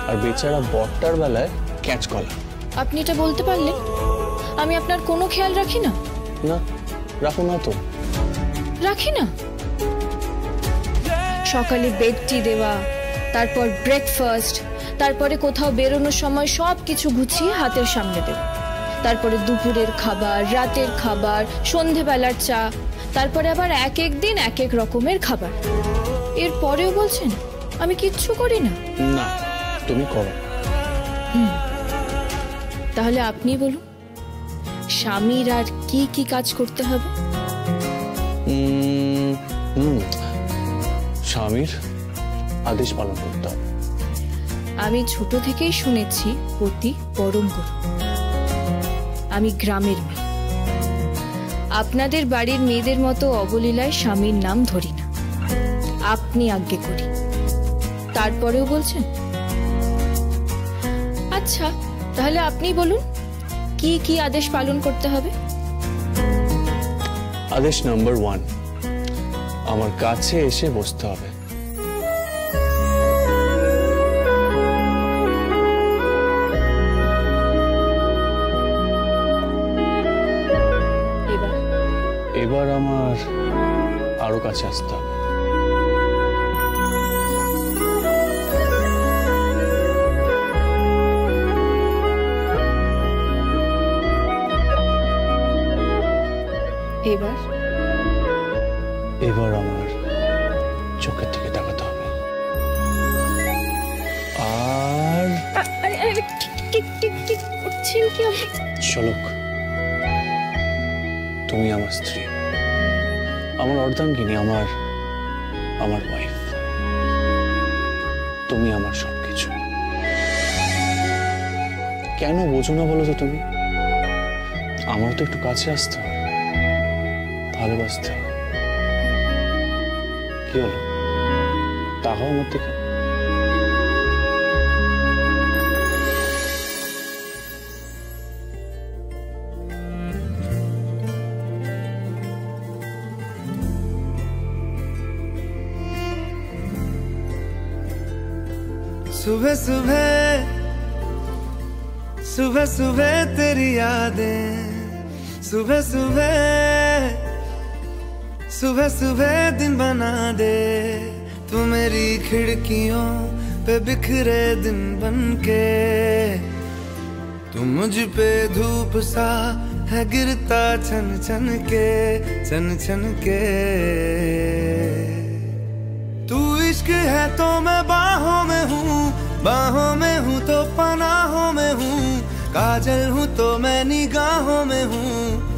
আর বেচারা বটটার বেলায় ক্যাচ কলা। আপনি এটা বলতে পারলেন? আমি আপনার কোনো খেয়াল রাখি না? না, রাখো না তো। রাখি না? সকালে বেড টি দেওয়া, তারপর ব্রেকফাস্ট, তারপরে কোথাও বেরোনোর সময় সব কিছু গুছিয়ে হাতের সামনে দেওয়া, তারপরে দুপুরের খাবার, রাতের খাবার, সন্ধেবেলার চা, তারপরে আবার এক এক দিন এক এক রকমের খাবার। এর পরেও বলছেন আমি কিচ্ছু করি না? না, তুমি করো। তাহলে আপনি বলুন, স্বামীর আর কি কি কাজ করতে হবে? স্বামীর আদেশ পালন করতে হবে। আমি ছোট থেকেই শুনেছি পতি পরম গুরু। আমি গ্রামের মেয়ে, আপনাদের বাড়ির মেয়েদের মতো অবলীলায় স্বামীর নাম ধরি না, আপনি আজ্ঞে করি। তারপরেও বলছেন? আচ্ছা, তাহলে আপনি বলুন কি কি আদেশ পালন করতে হবে? আদেশ নাম্বার 1, আমার কাছে এসে বসতে হবে। এবার আমার আরো কাছে আসতে হবে। এবার আমার চোখের দিকে তাকাতে হবে। আর শোলক, তুমি আমার স্ত্রী, আমার অর্ধাঙ্গিনী, আমার ওয়াইফ। তুমি আমার সবকিছু। কেন বোঝো না বলো তো তুমি? আমার তো একটু কাছে আসতে হয়, ভালোবাসতে হয়। কি হলো, তাহাও আমার থেকে? सुबह सुबह सुबह सुबह तेरी यादें, सुबह सुबह सुबह सुबह दिन बना दे। तू मेरी खिड़कियों पे बिखरे दिन बनके, तू मुझ पे धूप सा है गिरता छन छन के, छन छन के। तू इश्क है तो मैं बाहों में हूँ, बाहों में हूँ तो पनाहों में हूँ, काजल हूँ तो मैं निगाहों में हूँ।